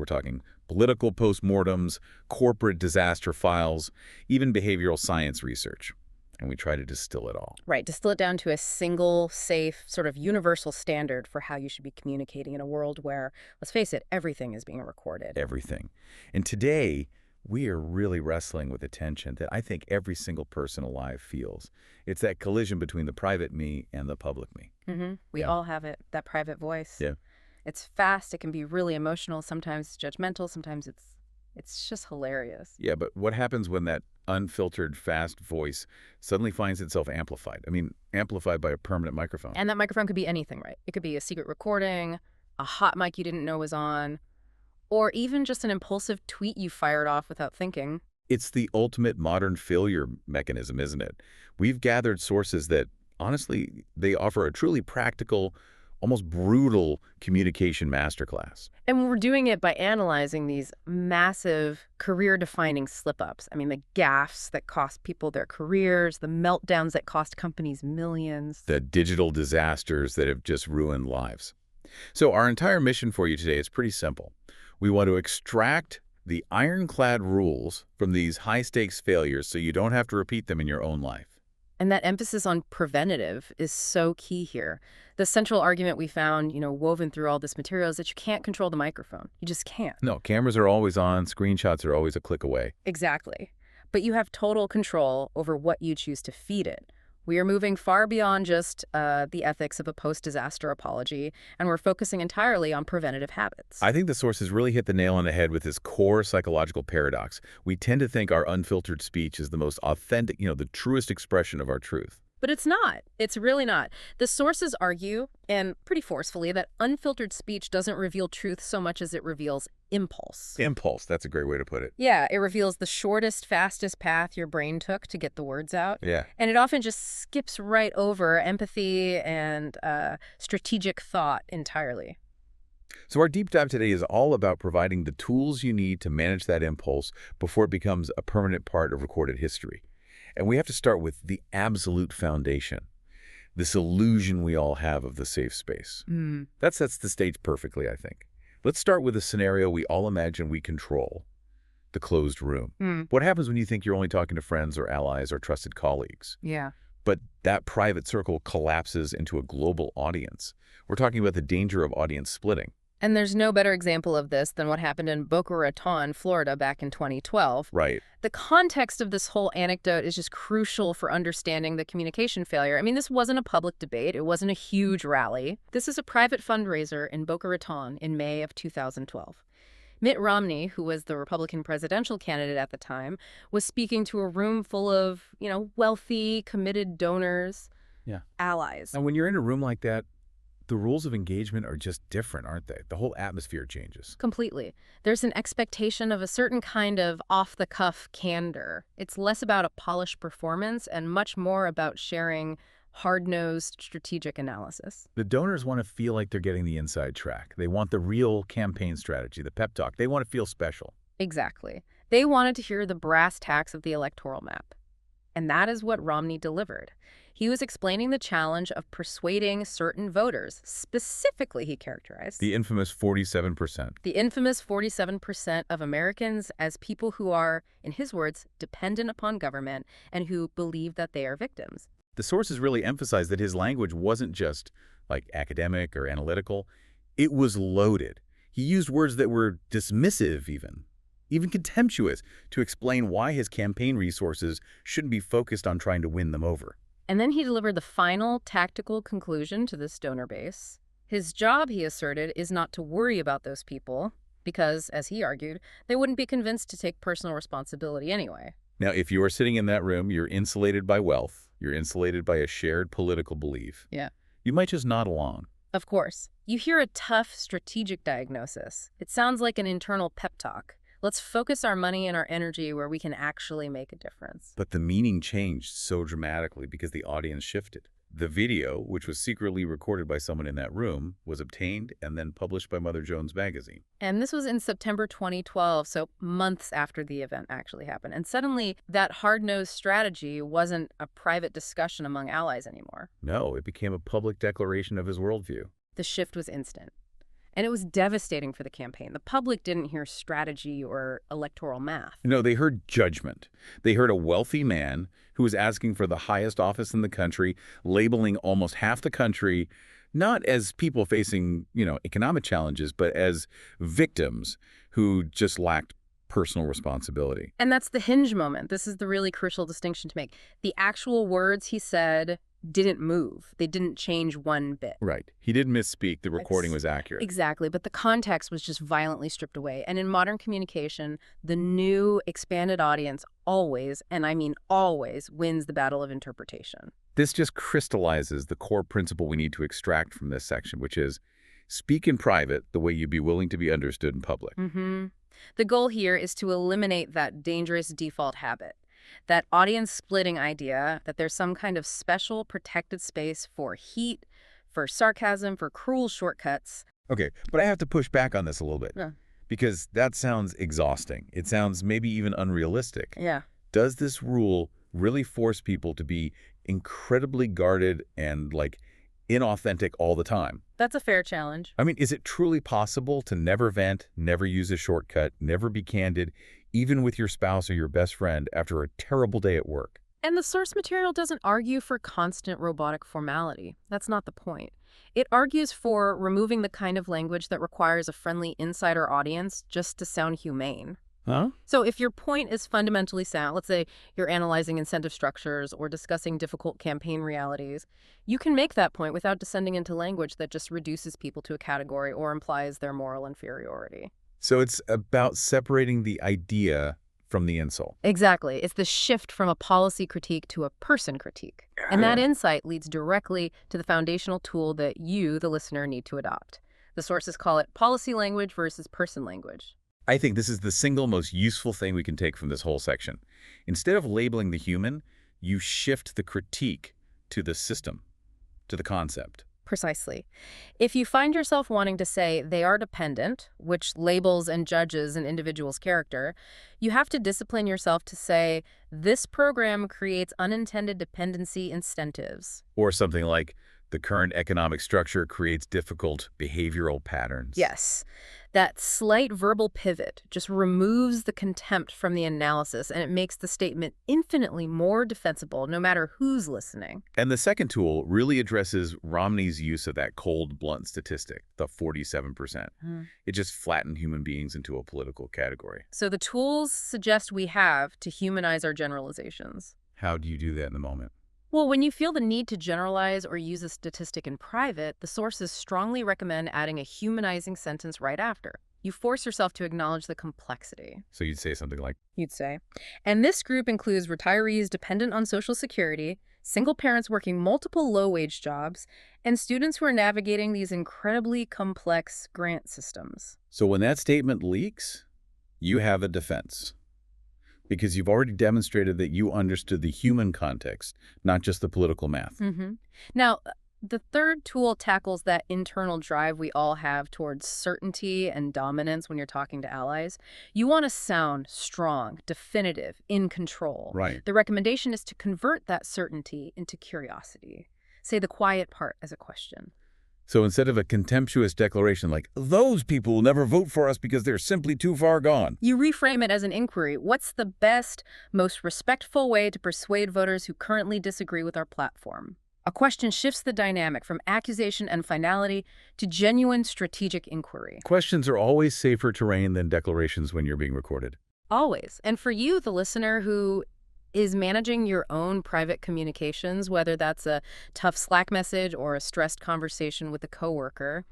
We're talking political postmortems, corporate disaster files, even behavioral science research. And we try to distill it all. Right, distill it down to a single, safe, sort of universal standard for how you should be communicating in a world where, let's face it, everything is being recorded. Everything. And today, we are really wrestling with a tension that I think every single person alive feels. It's that collision between the private me and the public me. We Yeah. all have it, that private voice. Yeah. It's fast, it can be really emotional, sometimes judgmental, sometimes it's just hilarious. Yeah, but what happens when that unfiltered, fast voice suddenly finds itself amplified? I mean, amplified by a permanent microphone. And that microphone could be anything, right? It could be a secret recording, a hot mic you didn't know was on, or even just an impulsive tweet you fired off without thinking. It's the ultimate modern failure mechanism, isn't it? We've gathered sources that, honestly, they offer a truly practical, almost brutal communication masterclass. And we're doing it by analyzing these massive career-defining slip-ups. I mean, the gaffes that cost people their careers, the meltdowns that cost companies millions. The digital disasters that have just ruined lives. So our entire mission for you today is pretty simple. We want to extract the ironclad rules from these high-stakes failures so you don't have to repeat them in your own life. And that emphasis on preventative is so key here. The central argument we found, woven through all this material is that you can't control the microphone. You just can't. No, cameras are always on, screenshots are always a click away. Exactly. But you have total control over what you choose to feed it. We are moving far beyond just the ethics of a post-disaster apology, and we're focusing entirely on preventative habits. I think the sources really hit the nail on the head with this core psychological paradox. We tend to think our unfiltered speech is the most authentic, the truest expression of our truth. But it's not. It's really not. The sources argue, and pretty forcefully, that unfiltered speech doesn't reveal truth so much as it reveals impulse. Impulse, that's a great way to put it. Yeah, it reveals the shortest, fastest path your brain took to get the words out. Yeah. And it often just skips right over empathy and strategic thought entirely. So our deep dive today is all about providing the tools you need to manage that impulse before it becomes a permanent part of recorded history. And we have to start with the absolute foundation, this illusion we all have of the safe space. That sets the stage perfectly, I think. Let's start with a scenario we all imagine we control, the closed room. What happens when you think you're only talking to friends or allies or trusted colleagues? Yeah. But that private circle collapses into a global audience. We're talking about the danger of audience splitting. And there's no better example of this than what happened in Boca Raton, Florida, back in 2012. Right. The context of this whole anecdote is just crucial for understanding the communication failure. I mean, this wasn't a public debate. It wasn't a huge rally. This is a private fundraiser in Boca Raton in May of 2012. Mitt Romney, who was the Republican presidential candidate at the time, was speaking to a room full of, wealthy, committed donors, allies. And when you're in a room like that, the rules of engagement are just different, aren't they? The whole atmosphere changes. Completely. There's an expectation of a certain kind of off-the-cuff candor. It's less about a polished performance and much more about sharing hard-nosed strategic analysis. The donors want to feel like they're getting the inside track. They want the real campaign strategy, the pep talk. They want to feel special. Exactly. They wanted to hear the brass tacks of the electoral map. And that is what Romney delivered. He was explaining the challenge of persuading certain voters. Specifically, he characterized The infamous 47%. the infamous 47% of Americans as people who are, in his words, dependent upon government and who believe that they are victims. The sources really emphasize that his language wasn't just like academic or analytical. It was loaded. He used words that were dismissive even contemptuous, to explain why his campaign resources shouldn't be focused on trying to win them over. And then he delivered the final tactical conclusion to this donor base. His job, he asserted, is not to worry about those people because, as he argued, they wouldn't be convinced to take personal responsibility anyway. Now, if you are sitting in that room, you're insulated by wealth, you're insulated by a shared political belief. Yeah. You might just nod along. Of course. You hear a tough strategic diagnosis. It sounds like an internal pep talk. Let's focus our money and our energy where we can actually make a difference. But the meaning changed so dramatically because the audience shifted. The video, which was secretly recorded by someone in that room, was obtained and then published by Mother Jones magazine. And this was in September 2012, so months after the event actually happened. And suddenly, that hard-nosed strategy wasn't a private discussion among allies anymore. No, it became a public declaration of his worldview. The shift was instant. And it was devastating for the campaign. The public didn't hear strategy or electoral math. No, they heard judgment. They heard a wealthy man who was asking for the highest office in the country, labeling almost half the country not as people facing, economic challenges, but as victims who just lacked personal responsibility. And that's the hinge moment. This is the really crucial distinction to make. The actual words he said didn't move. They didn't change one bit. Right. He didn't misspeak. The recording was accurate. Exactly, but the context was just violently stripped away. And in modern communication, the new expanded audience always, and I mean always, wins the battle of interpretation. This just crystallizes the core principle we need to extract from this section, which is speak in private the way you'd be willing to be understood in public. The goal here is to eliminate that dangerous default habit, that audience-splitting idea that there's some kind of special protected space for heat, for sarcasm, for cruel shortcuts. Okay, but I have to push back on this a little bit. Yeah. Because that sounds exhausting. It sounds maybe even unrealistic. Yeah. Does this rule really force people to be incredibly guarded and, inauthentic all the time? That's a fair challenge. I mean, is it truly possible to never vent, never use a shortcut, never be candid, even with your spouse or your best friend after a terrible day at work? And the source material doesn't argue for constant robotic formality. That's not the point. It argues for removing the kind of language that requires a friendly insider audience just to sound humane. Huh? So if your point is fundamentally sound, let's say you're analyzing incentive structures or discussing difficult campaign realities, you can make that point without descending into language that just reduces people to a category or implies their moral inferiority. So it's about separating the idea from the insult. Exactly. It's the shift from a policy critique to a person critique. And that insight leads directly to the foundational tool that you, the listener, need to adopt. The sources call it policy language versus person language. I think this is the single most useful thing we can take from this whole section. Instead of labeling the human, you shift the critique to the system, to the concept. Precisely. If you find yourself wanting to say they are dependent, which labels and judges an individual's character, you have to discipline yourself to say, this program creates unintended dependency incentives. Or something like, the current economic structure creates difficult behavioral patterns. Yes. That slight verbal pivot just removes the contempt from the analysis, and it makes the statement infinitely more defensible no matter who's listening. And the second tool really addresses Romney's use of that cold, blunt statistic, the 47%. It just flattened human beings into a political category. So the tools suggest we have to humanize our generalizations. How do you do that in the moment? Well, when you feel the need to generalize or use a statistic in private, the sources strongly recommend adding a humanizing sentence right after. You force yourself to acknowledge the complexity. So you'd say something like, You'd say. And this group includes retirees dependent on Social Security, single parents working multiple low-wage jobs, and students who are navigating these incredibly complex grant systems. so when that statement leaks, you have a defense. Because you've already demonstrated that you understood the human context, not just the political math. Now, the third tool tackles that internal drive we all have towards certainty and dominance when you're talking to allies. You want to sound strong, definitive, in control. Right. The recommendation is to convert that certainty into curiosity. Say the quiet part as a question. So instead of a contemptuous declaration like, those people will never vote for us because they're simply too far gone, You reframe it as an inquiry. What's the best, most respectful way to persuade voters who currently disagree with our platform? A question shifts the dynamic from accusation and finality to genuine strategic inquiry. questions are always safer terrain than declarations when you're being recorded. Always. And for you, the listener who is managing your own private communications, whether that's a tough Slack message or a stressed conversation with a coworker,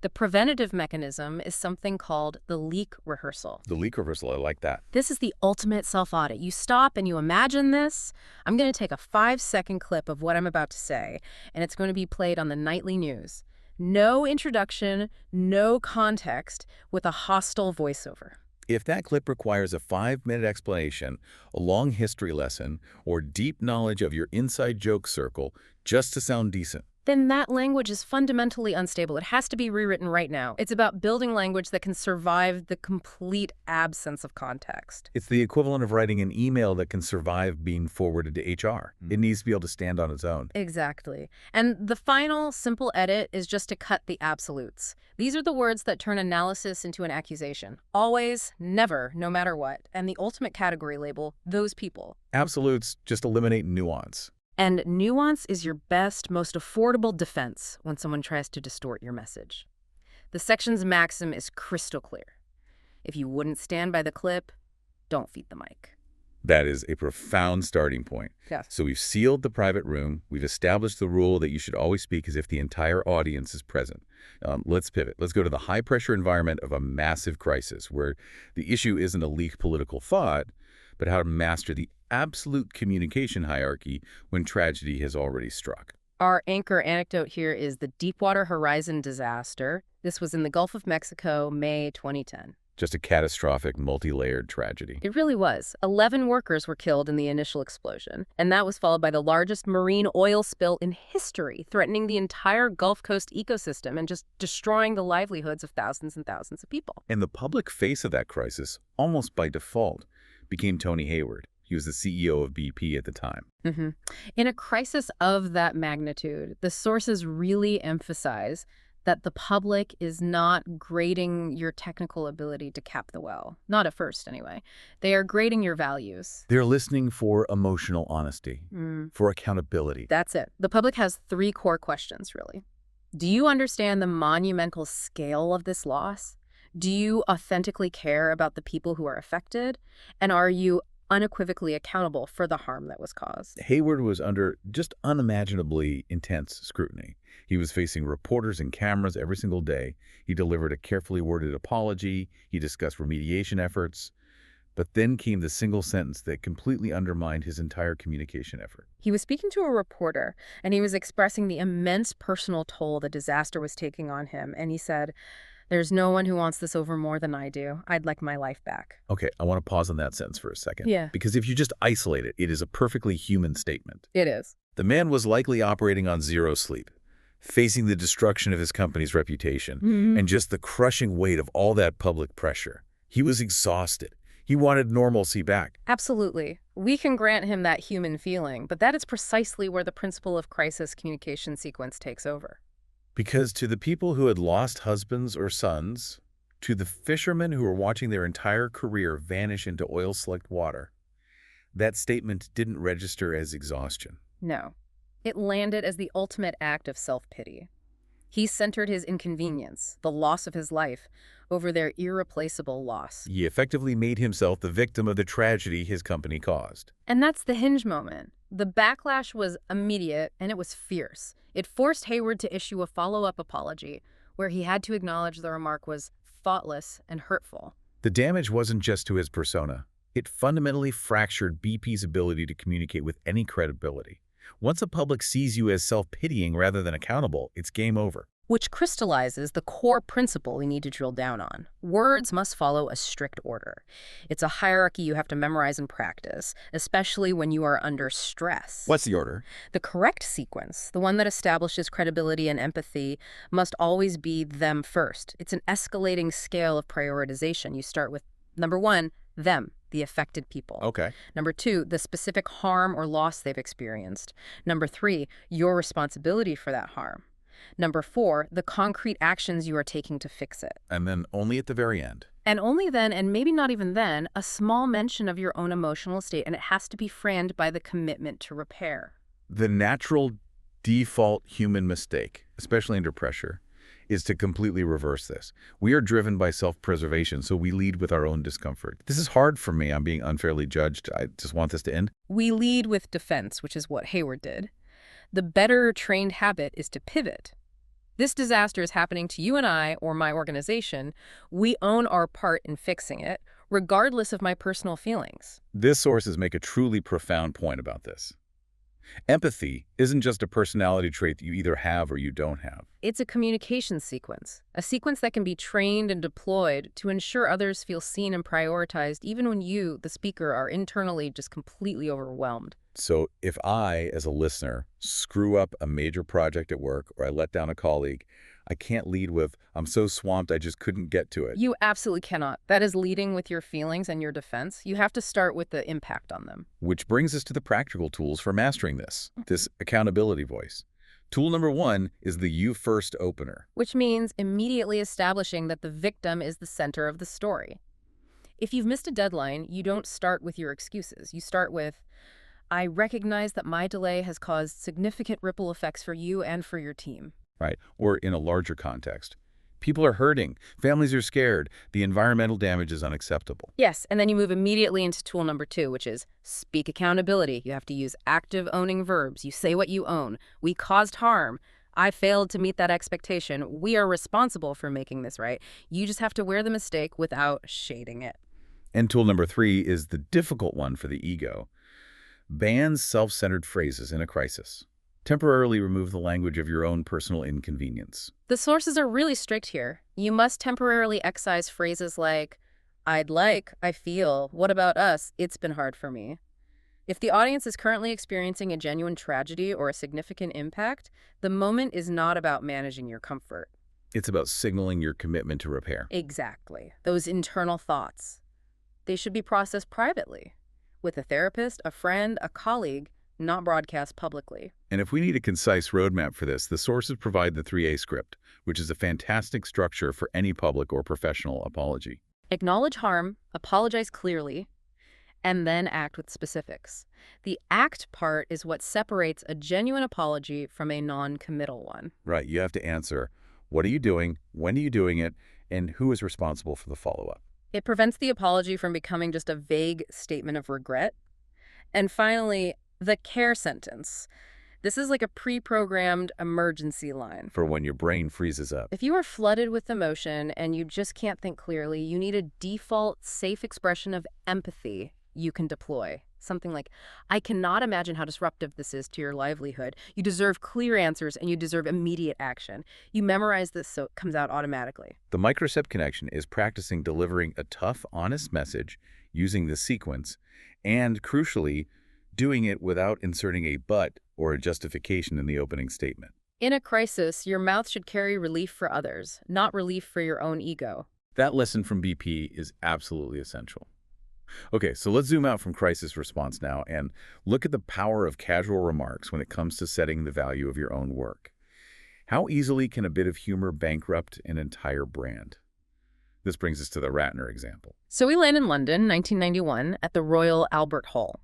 the preventative mechanism is something called the leak rehearsal. The leak reversal, I like that. This is the ultimate self-audit. You stop and you imagine this. I'm going to take a 5-second clip of what I'm about to say, and it's going to be played on the nightly news. No introduction, no context, with a hostile voiceover. If that clip requires a 5-minute explanation, a long history lesson, or deep knowledge of your inside joke circle just to sound decent, then that language is fundamentally unstable. It has to be rewritten right now. It's about building language that can survive the complete absence of context. It's the equivalent of writing an email that can survive being forwarded to HR. It needs to be able to stand on its own. Exactly. And the final simple edit is just to cut the absolutes. These are the words that turn analysis into an accusation. Always, never, no matter what. And the ultimate category label, those people. Absolutes just eliminate nuance. And nuance is your best, most affordable defense when someone tries to distort your message. The section's maxim is crystal clear. If you wouldn't stand by the clip, don't feed the mic. That is a profound starting point. Yes. So we've sealed the private room. We've established the rule that you should always speak as if the entire audience is present. Let's pivot. Let's go to the high-pressure environment of a massive crisis where the issue isn't a leak political thought, but how to master the absolute communication hierarchy when tragedy has already struck. Our anchor anecdote here is the Deepwater Horizon disaster. This was in the Gulf of Mexico, May 2010. Just a catastrophic, multi-layered tragedy. It really was. 11 workers were killed in the initial explosion, and that was followed by the largest marine oil spill in history, threatening the entire Gulf Coast ecosystem and just destroying the livelihoods of thousands and thousands of people. And the public face of that crisis, almost by default, became Tony Hayward. He was the CEO of BP at the time. In a crisis of that magnitude, the sources really emphasize that the public is not grading your technical ability to cap the well. Not at first, anyway. They are grading your values. They're listening for emotional honesty, for accountability. That's it. The public has 3 core questions, really. Do you understand the monumental scale of this loss? Do you authentically care about the people who are affected? And are you unequivocally accountable for the harm that was caused? Hayward was under just unimaginably intense scrutiny. He was facing reporters and cameras every single day. He delivered a carefully worded apology. He discussed remediation efforts. But then came the single sentence that completely undermined his entire communication effort. He was speaking to a reporter, and he was expressing the immense personal toll the disaster was taking on him. And he said, "There's no one who wants this over more than I do. I'd like my life back." Okay, I want to pause on that sentence for a second. Yeah. Because if you just isolate it, it is a perfectly human statement. It is. The man was likely operating on zero sleep, facing the destruction of his company's reputation, and just the crushing weight of all that public pressure. He was exhausted. He wanted normalcy back. Absolutely. We can grant him that human feeling, but that is precisely where the principle of crisis communication sequence takes over. Because to the people who had lost husbands or sons, to the fishermen who were watching their entire career vanish into oil-slicked water, that statement didn't register as exhaustion. No. It landed as the ultimate act of self-pity. He centered his inconvenience, the loss of his life, over their irreplaceable loss. He effectively made himself the victim of the tragedy his company caused. And that's the hinge moment. The backlash was immediate, and it was fierce. It forced Hayward to issue a follow-up apology, where he had to acknowledge the remark was thoughtless and hurtful. The damage wasn't just to his persona. It fundamentally fractured BP's ability to communicate with any credibility. Once the public sees you as self-pitying rather than accountable, it's game over. Which crystallizes the core principle we need to drill down on. Words must follow a strict order. It's a hierarchy you have to memorize and practice, especially when you are under stress. What's the order? The correct sequence, the one that establishes credibility and empathy, must always be them first. It's an escalating scale of prioritization. You start with, number 1, them, the affected people. Okay. Number 2, the specific harm or loss they've experienced. Number 3, your responsibility for that harm. Number 4, the concrete actions you are taking to fix it. And then only at the very end. And only then, and maybe not even then, a small mention of your own emotional state, and it has to be framed by the commitment to repair. The natural default human mistake, especially under pressure, is to completely reverse this. We are driven by self-preservation, so we lead with our own discomfort. This is hard for me. I'm being unfairly judged. I just want this to end. We lead with defense, which is what Hayward did. The better trained habit is to pivot. This disaster is happening to you and I, or my organization. We own our part in fixing it, regardless of my personal feelings. This sources make a truly profound point about this. Empathy isn't just a personality trait that you either have or you don't have. It's a communication sequence, a sequence that can be trained and deployed to ensure others feel seen and prioritized even when you, the speaker, are internally just completely overwhelmed. So if I, as a listener, screw up a major project at work or I let down a colleague, I can't lead with, "I'm so swamped I just couldn't get to it." You absolutely cannot. That is leading with your feelings and your defense. You have to start with the impact on them. Which brings us to the practical tools for mastering this accountability voice. Tool number 1 is the you first opener. Which means immediately establishing that the victim is the center of the story. If you've missed a deadline, you don't start with your excuses. You start with, "I recognize that my delay has caused significant ripple effects for you and for your team." Right? Or in a larger context, people are hurting, families are scared, the environmental damage is unacceptable. Yes, and then you move immediately into tool number 2, which is speak accountability. You have to use active owning verbs. You say what you own. We caused harm. I failed to meet that expectation. We are responsible for making this right. You just have to wear the mistake without shading it. And tool number 3 is the difficult one for the ego. Ban self-centered phrases in a crisis. Temporarily remove the language of your own personal inconvenience. The sources are really strict here. You must temporarily excise phrases like, "I'd like," "I feel," "What about us?" "It's been hard for me." If the audience is currently experiencing a genuine tragedy or a significant impact, the moment is not about managing your comfort. It's about signaling your commitment to repair. Exactly. Those internal thoughts. They should be processed privately, with a therapist, a friend, a colleague, not broadcast publicly. And if we need a concise roadmap for this, the sources provide the 3A script, which is a fantastic structure for any public or professional apology. Acknowledge harm, apologize clearly, and then act with specifics. The act part is what separates a genuine apology from a non-committal one. Right, you have to answer, what are you doing, when are you doing it, and who is responsible for the follow-up? It prevents the apology from becoming just a vague statement of regret. And finally, the care sentence. This is like a pre-programmed emergency line. For when your brain freezes up. If you are flooded with emotion and you just can't think clearly, you need a default, safe expression of empathy you can deploy. Something like, "I cannot imagine how disruptive this is to your livelihood. You deserve clear answers and you deserve immediate action." You memorize this so it comes out automatically. The microcept connection is practicing delivering a tough, honest message using the sequence, and crucially, doing it without inserting a but or a justification in the opening statement. In a crisis, your mouth should carry relief for others, not relief for your own ego. That lesson from BP is absolutely essential. Okay, so let's zoom out from crisis response now and look at the power of casual remarks when it comes to setting the value of your own work. How easily can a bit of humor bankrupt an entire brand? This brings us to the Ratner example. So we land in London, 1991, at the Royal Albert Hall.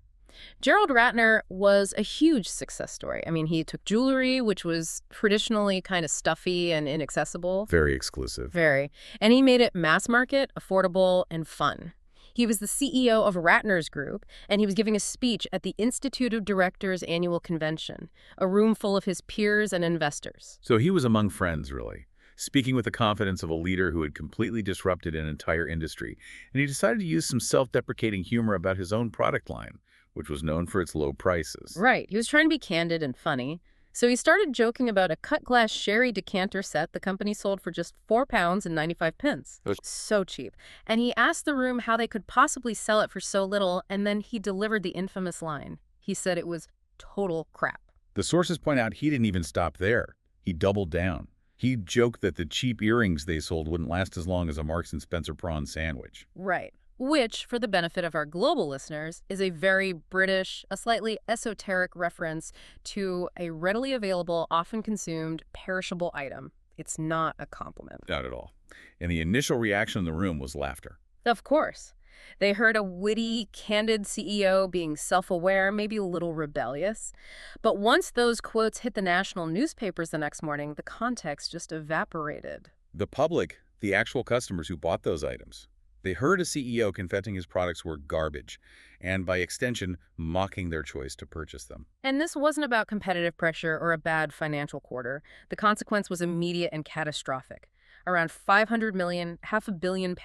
Gerald Ratner was a huge success story. I mean, he took jewelry, which was traditionally kind of stuffy and inaccessible. Very exclusive. Very. And he made it mass market, affordable, and fun. He was the CEO of Ratner's Group, and he was giving a speech at the Institute of Directors annual convention, a room full of his peers and investors. So he was among friends, really, speaking with the confidence of a leader who had completely disrupted an entire industry. And he decided to use some self-deprecating humor about his own product line, which was known for its low prices. Right. He was trying to be candid and funny. So he started joking about a cut-glass sherry decanter set the company sold for just £4.95. So cheap. And he asked the room how they could possibly sell it for so little, and then he delivered the infamous line. He said it was total crap. The sources point out he didn't even stop there. He doubled down. He joked that the cheap earrings they sold wouldn't last as long as a Marks & Spencer prawn sandwich. Right. Which, for the benefit of our global listeners, is a very British, a slightly esoteric reference to a readily available, often consumed, perishable item. It's not a compliment. Not at all. And the initial reaction in the room was laughter. Of course. They heard a witty, candid CEO being self-aware, maybe a little rebellious. But once those quotes hit the national newspapers the next morning, the context just evaporated. The public, the actual customers who bought those items, they heard a CEO confessing his products were garbage, and by extension, mocking their choice to purchase them. And this wasn't about competitive pressure or a bad financial quarter. The consequence was immediate and catastrophic. Around 500 million, £500 million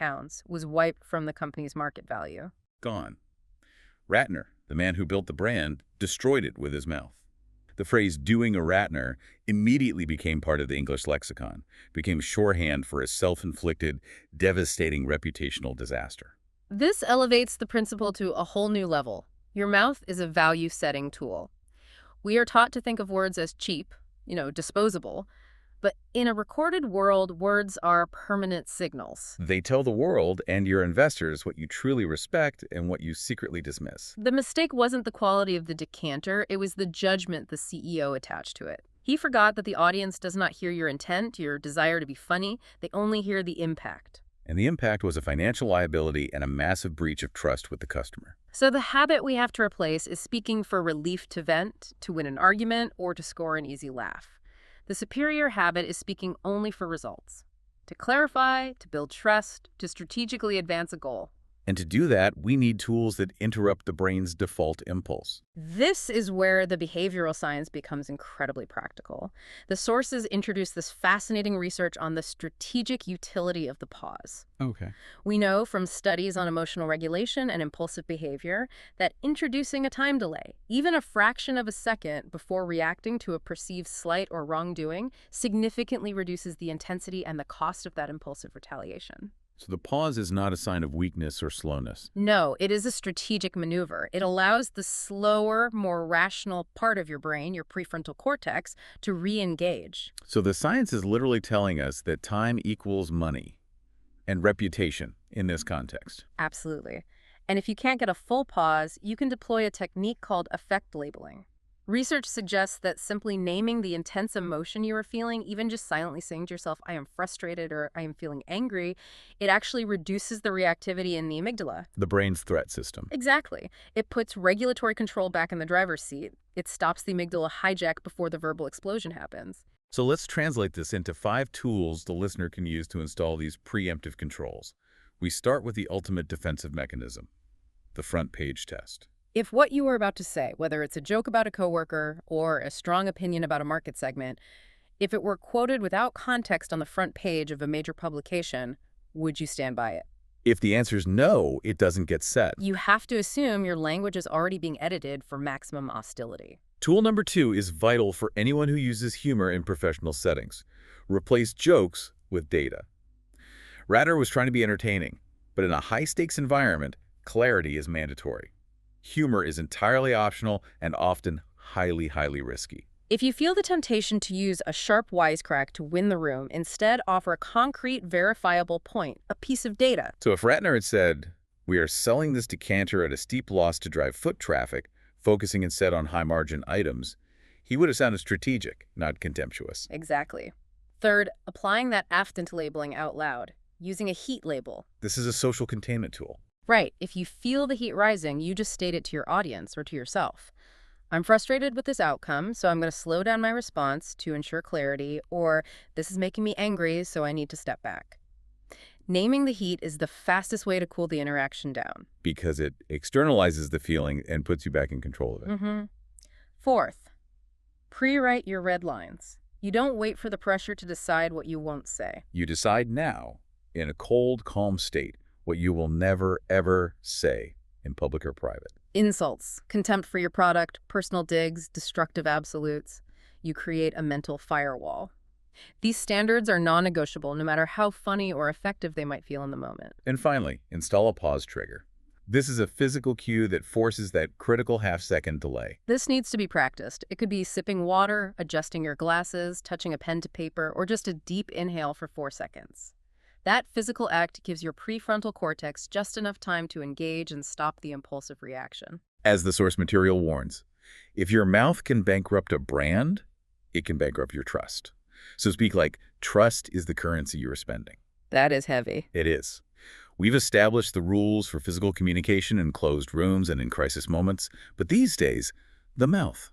was wiped from the company's market value. Gone. Ratner, the man who built the brand, destroyed it with his mouth. The phrase "doing a Ratner" immediately became part of the English lexicon, became shorthand for a self-inflicted, devastating reputational disaster. This elevates the principle to a whole new level. Your mouth is a value-setting tool. We are taught to think of words as cheap, disposable, but in a recorded world, words are permanent signals. They tell the world and your investors what you truly respect and what you secretly dismiss. The mistake wasn't the quality of the decanter, it was the judgment the CEO attached to it. He forgot that the audience does not hear your intent, your desire to be funny, they only hear the impact. And the impact was a financial liability and a massive breach of trust with the customer. So the habit we have to replace is speaking for relief to vent, to win an argument, or to score an easy laugh. The superior habit is speaking only for results, to clarify, to build trust, to strategically advance a goal. And to do that, we need tools that interrupt the brain's default impulse. This is where the behavioral science becomes incredibly practical. The sources introduce this fascinating research on the strategic utility of the pause. Okay. We know from studies on emotional regulation and impulsive behavior that introducing a time delay, even a fraction of a second before reacting to a perceived slight or wrongdoing, significantly reduces the intensity and the cost of that impulsive retaliation. So the pause is not a sign of weakness or slowness. No, it is a strategic maneuver. It allows the slower, more rational part of your brain, your prefrontal cortex, to re-engage. So the science is literally telling us that time equals money and reputation in this context. Absolutely. And if you can't get a full pause, you can deploy a technique called affect labeling. Research suggests that simply naming the intense emotion you are feeling, even just silently saying to yourself, I am frustrated or I am feeling angry, it actually reduces the reactivity in the amygdala. The brain's threat system. Exactly. It puts regulatory control back in the driver's seat. It stops the amygdala hijack before the verbal explosion happens. So let's translate this into 5 tools the listener can use to install these preemptive controls. We start with the ultimate defensive mechanism, the front page test. If what you are about to say, whether it's a joke about a coworker or a strong opinion about a market segment, if it were quoted without context on the front page of a major publication, would you stand by it? If the answer is no, it doesn't get said. You have to assume your language is already being edited for maximum hostility. Tool number 2 is vital for anyone who uses humor in professional settings. Replace jokes with data. Ratner was trying to be entertaining, but in a high-stakes environment, clarity is mandatory. Humor is entirely optional and often highly, highly risky. If you feel the temptation to use a sharp wisecrack to win the room, instead offer a concrete, verifiable point, a piece of data. So if Ratner had said, "We are selling this decanter at a steep loss to drive foot traffic, focusing instead on high-margin items," he would have sounded strategic, not contemptuous. Exactly. Third, applying that affect labeling out loud, using a heat label. This is a social containment tool. Right. If you feel the heat rising, you just state it to your audience or to yourself. I'm frustrated with this outcome, so I'm going to slow down my response to ensure clarity, or this is making me angry, so I need to step back. Naming the heat is the fastest way to cool the interaction down. Because it externalizes the feeling and puts you back in control of it. Fourth, pre-write your red lines. You don't wait for the pressure to decide what you won't say. You decide now, in a cold, calm state, what you will never, ever say in public or private. Insults, contempt for your product, personal digs, destructive absolutes. You create a mental firewall. These standards are non-negotiable no matter how funny or effective they might feel in the moment. And finally, install a pause trigger. This is a physical cue that forces that critical half-second delay. This needs to be practiced. It could be sipping water, adjusting your glasses, touching a pen to paper, or just a deep inhale for 4 seconds. That physical act gives your prefrontal cortex just enough time to engage and stop the impulsive reaction. As the source material warns, if your mouth can bankrupt a brand, it can bankrupt your trust. So speak like, trust is the currency you are spending. That is heavy. It is. We've established the rules for physical communication in closed rooms and in crisis moments, but these days, the mouth.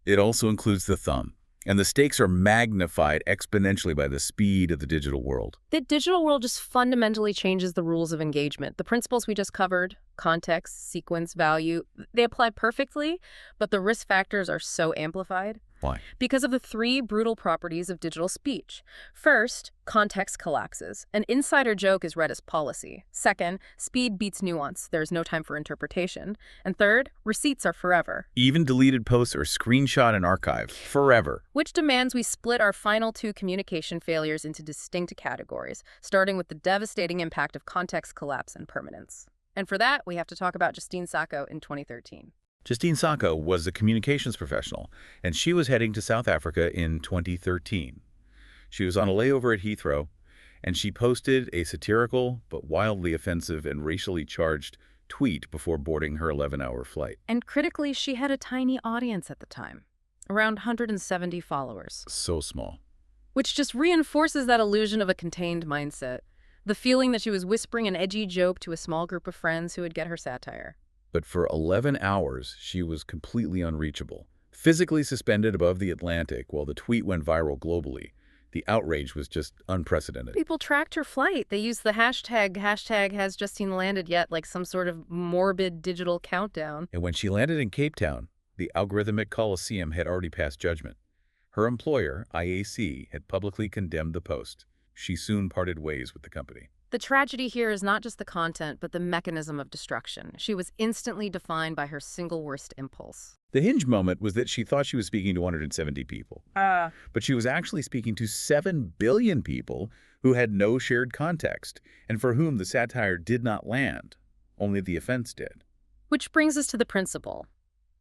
It also includes the thumb. And the stakes are magnified exponentially by the speed of the digital world. The digital world just fundamentally changes the rules of engagement. The principles we just covered, context, sequence, value, they apply perfectly, but the risk factors are so amplified. Why? Because of the three brutal properties of digital speech. First, context collapses. An insider joke is read as policy. Second, speed beats nuance. There is no time for interpretation. And third, receipts are forever. Even deleted posts are screenshot and archived forever. Which demands we split our final two communication failures into distinct categories, starting with the devastating impact of context collapse and permanence. And for that, we have to talk about Justine Sacco in 2013. Justine Sacco was a communications professional, and she was heading to South Africa in 2013. She was on a layover at Heathrow, and she posted a satirical but wildly offensive and racially charged tweet before boarding her 11-hour flight. And critically, she had a tiny audience at the time, around 170 followers. So small. Which just reinforces that illusion of a contained mindset, the feeling that she was whispering an edgy joke to a small group of friends who would get her satire. But for 11 hours, she was completely unreachable, physically suspended above the Atlantic while the tweet went viral globally. The outrage was just unprecedented. People tracked her flight. They used the hashtag has Justine landed yet, like some sort of morbid digital countdown. And when she landed in Cape Town, the algorithmic Colosseum had already passed judgment. Her employer, IAC, had publicly condemned the post. She soon parted ways with the company. The tragedy here is not just the content, but the mechanism of destruction. She was instantly defined by her single worst impulse. The hinge moment was that she thought she was speaking to 170 people. But she was actually speaking to 7 billion people who had no shared context, and for whom the satire did not land. Only the offense did. Which brings us to the principle.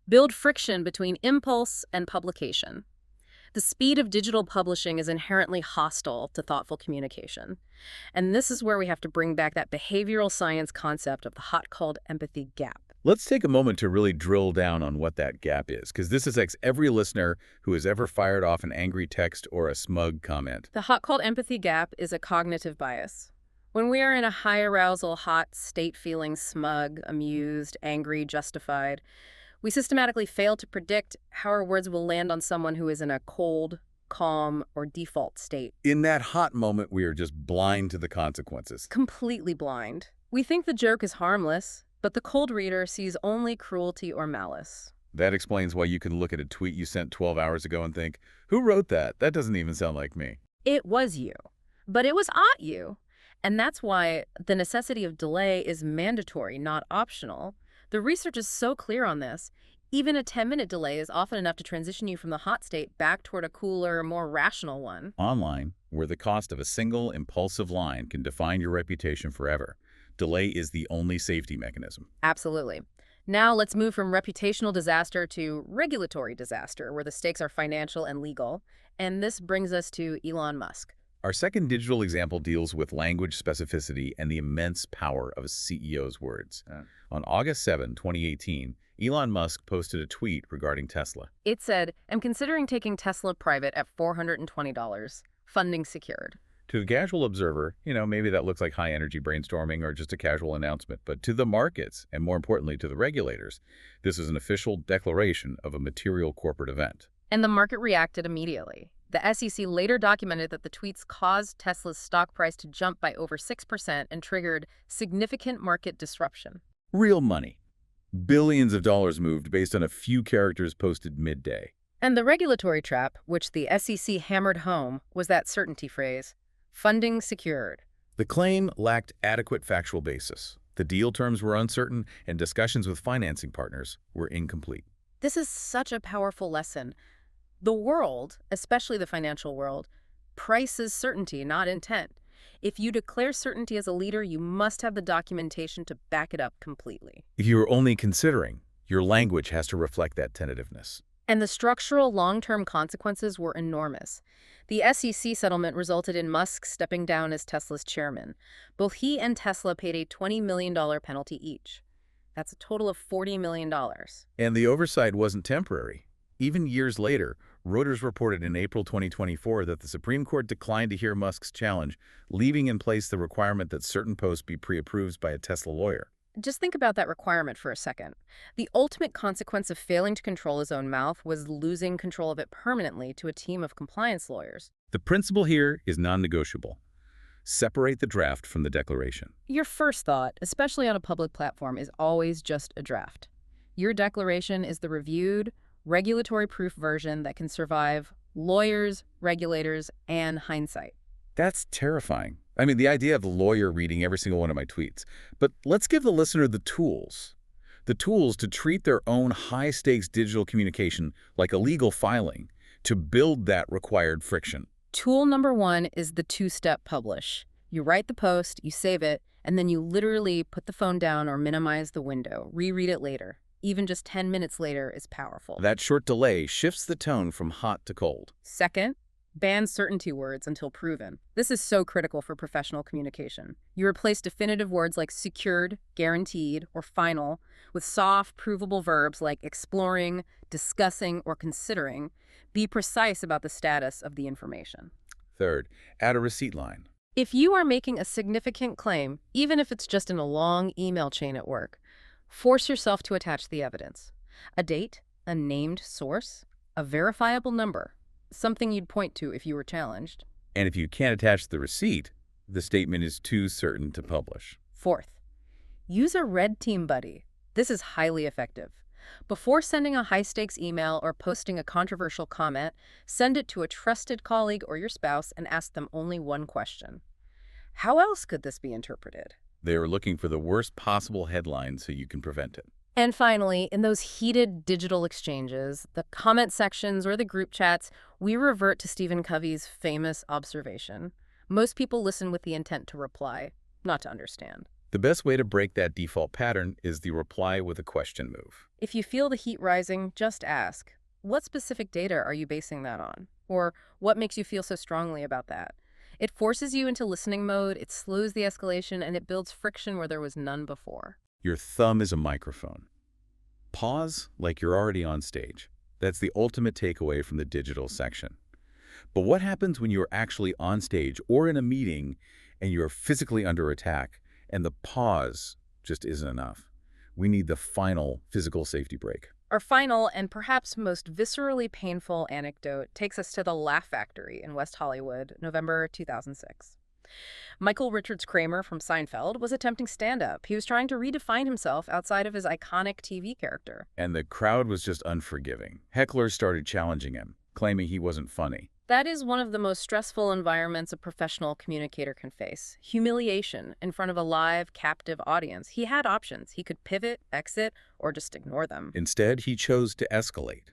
Build friction between impulse and publication. The speed of digital publishing is inherently hostile to thoughtful communication. And this is where we have to bring back that behavioral science concept of the hot-cold empathy gap. Let's take a moment to really drill down on what that gap is, because this affects every listener who has ever fired off an angry text or a smug comment. The hot-cold empathy gap is a cognitive bias. When we are in a high-arousal, hot state feeling smug, amused, angry, justified, we systematically fail to predict how our words will land on someone who is in a cold, calm, or default state. In that hot moment, we are just blind to the consequences. Completely blind. We think the joke is harmless, but the cold reader sees only cruelty or malice. That explains why you can look at a tweet you sent 12 hours ago and think, who wrote that? That doesn't even sound like me. It was you, but it was at you. And that's why the necessity of delay is mandatory, not optional. The research is so clear on this. Even a 10-minute delay is often enough to transition you from the hot state back toward a cooler, more rational one. Online, where the cost of a single impulsive line can define your reputation forever, delay is the only safety mechanism. Absolutely. Now let's move from reputational disaster to regulatory disaster, where the stakes are financial and legal. And this brings us to Elon Musk. Our second digital example deals with language specificity and the immense power of a CEO's words. On August 7, 2018, Elon Musk posted a tweet regarding Tesla. It said, "I'm considering taking Tesla private at $420. Funding secured." To the casual observer, maybe that looks like high-energy brainstorming or just a casual announcement. But to the markets, and more importantly to the regulators, this is an official declaration of a material corporate event. And the market reacted immediately. The SEC later documented that the tweets caused Tesla's stock price to jump by over 6% and triggered significant market disruption. Real money. Billions of dollars moved based on a few characters posted midday. And the regulatory trap, which the SEC hammered home, was that certainty phrase, funding secured. The claim lacked adequate factual basis. The deal terms were uncertain, and discussions with financing partners were incomplete. This is such a powerful lesson. The world, especially the financial world, prices certainty, not intent. If you declare certainty as a leader, you must have the documentation to back it up completely. If you are only considering, your language has to reflect that tentativeness. And the structural long-term consequences were enormous. The SEC settlement resulted in Musk stepping down as Tesla's chairman. Both he and Tesla paid a $20 million penalty each. That's a total of $40 million. And the oversight wasn't temporary. Even years later, Reuters reported in April 2024 that the Supreme Court declined to hear Musk's challenge, leaving in place the requirement that certain posts be pre-approved by a Tesla lawyer. Just think about that requirement for a second. The ultimate consequence of failing to control his own mouth was losing control of it permanently to a team of compliance lawyers. The principle here is non-negotiable. Separate the draft from the declaration. Your first thought, especially on a public platform, is always just a draft. Your declaration is the reviewed, regulatory-proof version that can survive lawyers, regulators, and hindsight. That's terrifying. I mean, the idea of a lawyer reading every single one of my tweets. But let's give the listener the tools. The tools to treat their own high-stakes digital communication like a legal filing, to build that required friction. Tool number one is the two-step publish. You write the post, you save it, and then you literally put the phone down or minimize the window. Reread it later. Even just 10 minutes later is powerful. That short delay shifts the tone from hot to cold. Second, ban certainty words until proven. This is so critical for professional communication. You replace definitive words like secured, guaranteed, or final with soft, provable verbs like exploring, discussing, or considering. Be precise about the status of the information. Third, add a receipt line. If you are making a significant claim, even if it's just in a long email chain at work, force yourself to attach the evidence. A date, a named source, a verifiable number, something you'd point to if you were challenged. And if you can't attach the receipt, the statement is too certain to publish. Fourth, use a red team buddy. This is highly effective. Before sending a high-stakes email or posting a controversial comment, send it to a trusted colleague or your spouse and ask them only one question. How else could this be interpreted? They are looking for the worst possible headline so you can prevent it. And finally, in those heated digital exchanges, the comment sections or the group chats, we revert to Stephen Covey's famous observation. Most people listen with the intent to reply, not to understand. The best way to break that default pattern is the reply with a question move. If you feel the heat rising, just ask, what specific data are you basing that on? Or what makes you feel so strongly about that? It forces you into listening mode, it slows the escalation, and it builds friction where there was none before. Your thumb is a microphone. Pause like you're already on stage. That's the ultimate takeaway from the digital section. But what happens when you're actually on stage or in a meeting and you're physically under attack and the pause just isn't enough? We need the final physical safety break. Our final and perhaps most viscerally painful anecdote takes us to the Laugh Factory in West Hollywood, November 2006. Michael Richards Kramer from Seinfeld was attempting stand-up. He was trying to redefine himself outside of his iconic TV character. And the crowd was just unforgiving. Hecklers started challenging him, claiming he wasn't funny. That is one of the most stressful environments a professional communicator can face. Humiliation in front of a live, captive audience. He had options. He could pivot, exit, or just ignore them. Instead, he chose to escalate.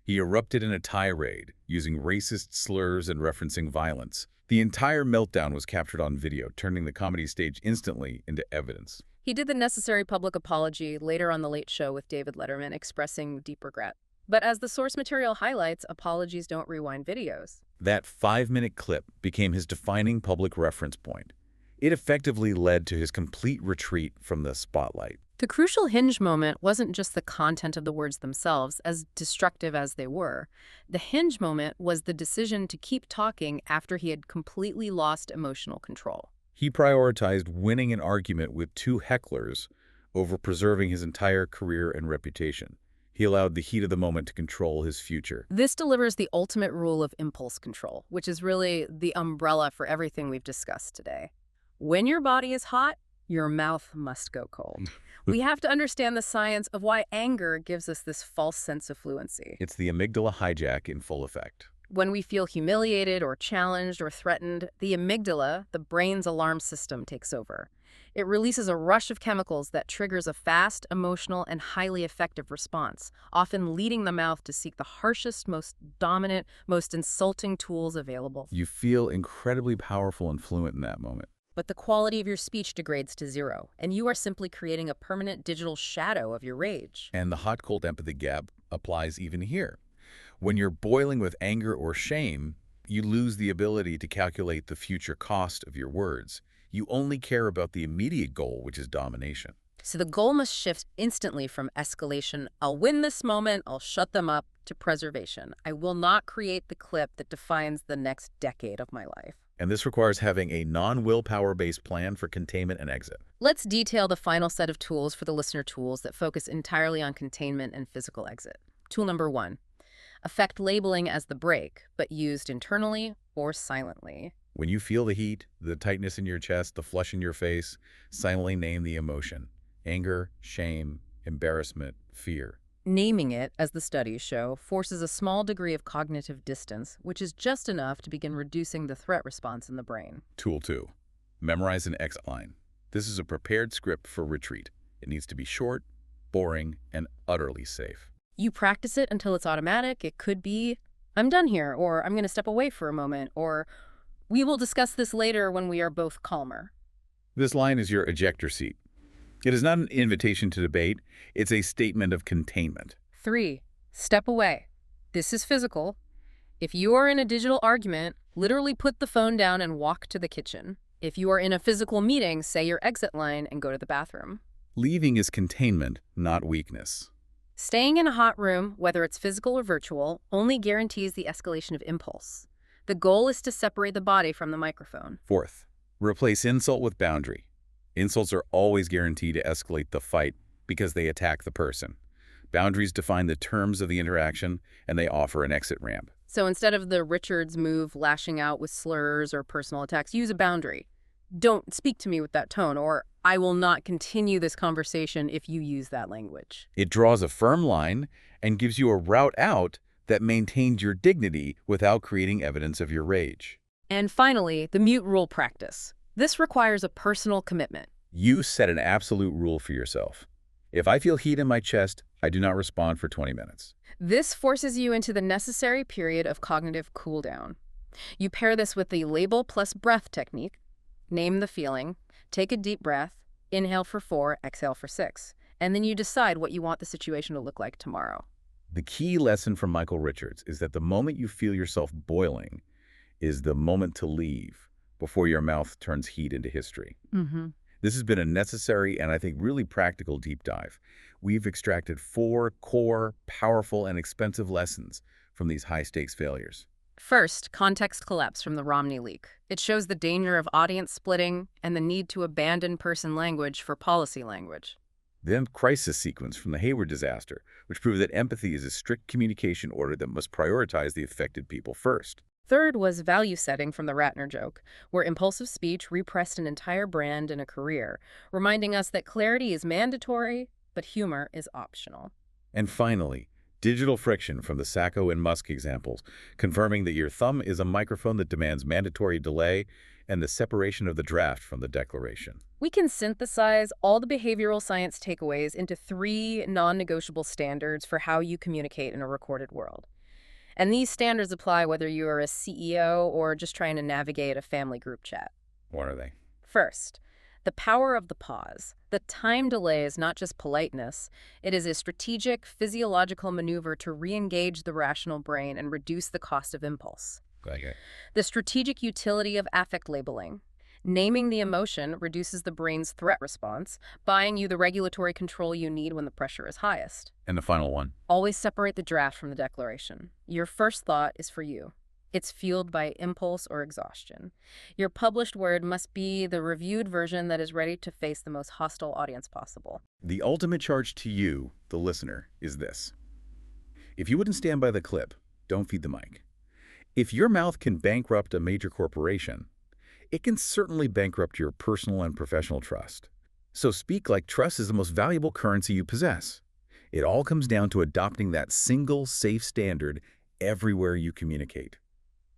He erupted in a tirade, using racist slurs and referencing violence. The entire meltdown was captured on video, turning the comedy stage instantly into evidence. He did the necessary public apology later on The Late Show with David Letterman, expressing deep regret. But as the source material highlights, apologies don't rewind videos. That 5-minute clip became his defining public reference point. It effectively led to his complete retreat from the spotlight. The crucial hinge moment wasn't just the content of the words themselves, as destructive as they were. The hinge moment was the decision to keep talking after he had completely lost emotional control. He prioritized winning an argument with 2 hecklers over preserving his entire career and reputation. He allowed the heat of the moment to control his future. This delivers the ultimate rule of impulse control, which is really the umbrella for everything we've discussed today. When your body is hot, your mouth must go cold. We have to understand the science of why anger gives us this false sense of fluency. It's the amygdala hijack in full effect. When we feel humiliated or challenged or threatened, the amygdala, the brain's alarm system, takes over. It releases a rush of chemicals that triggers a fast, emotional, and highly effective response, often leading the mouth to seek the harshest, most dominant, most insulting tools available. You feel incredibly powerful and fluent in that moment. But the quality of your speech degrades to zero, and you are simply creating a permanent digital shadow of your rage. And the hot-cold empathy gap applies even here. When you're boiling with anger or shame, you lose the ability to calculate the future cost of your words. You only care about the immediate goal, which is domination. So the goal must shift instantly from escalation, I'll win this moment, I'll shut them up, to preservation. I will not create the clip that defines the next decade of my life. And this requires having a non-willpower-based plan for containment and exit. Let's detail the final set of tools for the listener tools that focus entirely on containment and physical exit. Tool number 1, effect labeling as the break, but used internally or silently. When you feel the heat, the tightness in your chest, the flush in your face, silently name the emotion. Anger, shame, embarrassment, fear. Naming it, as the studies show, forces a small degree of cognitive distance, which is just enough to begin reducing the threat response in the brain. Tool 2. Memorize an exit line. This is a prepared script for retreat. It needs to be short, boring, and utterly safe. You practice it until it's automatic. It could be, I'm done here, or I'm going to step away for a moment, or we will discuss this later when we are both calmer. This line is your ejector seat. It is not an invitation to debate. It's a statement of containment. 3. Step away. This is physical. If you are in a digital argument, literally put the phone down and walk to the kitchen. If you are in a physical meeting, say your exit line and go to the bathroom. Leaving is containment, not weakness. Staying in a hot room, whether it's physical or virtual, only guarantees the escalation of impulse. The goal is to separate the body from the microphone. 4th, replace insult with boundary. Insults are always guaranteed to escalate the fight because they attack the person. Boundaries define the terms of the interaction, and they offer an exit ramp. So instead of the Richards move lashing out with slurs or personal attacks, use a boundary. Don't speak to me with that tone, or I will not continue this conversation if you use that language. It draws a firm line and gives you a route out that maintains your dignity without creating evidence of your rage. And finally, the mute rule practice. This requires a personal commitment. You set an absolute rule for yourself. If I feel heat in my chest, I do not respond for 20 minutes. This forces you into the necessary period of cognitive cooldown. You pair this with the label plus breath technique. Name the feeling, take a deep breath, inhale for 4, exhale for 6, and then you decide what you want the situation to look like tomorrow. The key lesson from Michael Richards is that the moment you feel yourself boiling is the moment to leave before your mouth turns heat into history. This has been a necessary and I think really practical deep dive. We've extracted 4 core, powerful, and expensive lessons from these high-stakes failures. First, context collapse from the Romney leak. It shows the danger of audience splitting and the need to abandon person language for policy language. Then crisis sequence from the Hayward disaster, which proved that empathy is a strict communication order that must prioritize the affected people first. Third was value setting from the Ratner joke, where impulsive speech repressed an entire brand and a career, reminding us that clarity is mandatory, but humor is optional. And finally, digital friction from the Sacco and Musk examples, confirming that your thumb is a microphone that demands mandatory delay and the separation of the draft from the declaration. We can synthesize all the behavioral science takeaways into 3 non-negotiable standards for how you communicate in a recorded world. And these standards apply whether you are a CEO or just trying to navigate a family group chat. What are they? First, the power of the pause. The time delay is not just politeness. It is a strategic, physiological maneuver to re-engage the rational brain and reduce the cost of impulse. Okay. The strategic utility of affect labeling. Naming the emotion reduces the brain's threat response, buying you the regulatory control you need when the pressure is highest. And the final one? Always separate the draft from the declaration. Your first thought is for you. It's fueled by impulse or exhaustion. Your published word must be the reviewed version that is ready to face the most hostile audience possible. The ultimate charge to you, the listener, is this. If you wouldn't stand by the clip, don't feed the mic. If your mouth can bankrupt a major corporation, it can certainly bankrupt your personal and professional trust. So speak like trust is the most valuable currency you possess. It all comes down to adopting that single safe standard everywhere you communicate.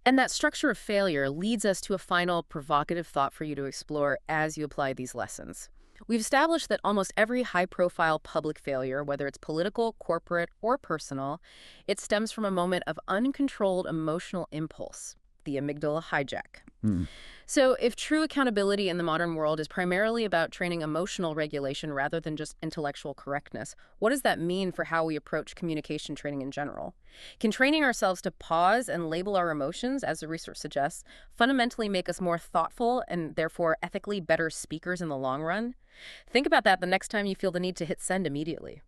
And that structure of failure leads us to a final provocative thought for you to explore as you apply these lessons. We've established that almost every high-profile public failure, whether it's political, corporate, or personal, it stems from a moment of uncontrolled emotional impulse, the amygdala hijack. So if true accountability in the modern world is primarily about training emotional regulation rather than just intellectual correctness, what does that mean for how we approach communication training in general? Can training ourselves to pause and label our emotions, as the research suggests, fundamentally make us more thoughtful and therefore ethically better speakers in the long run? Think about that the next time you feel the need to hit send immediately.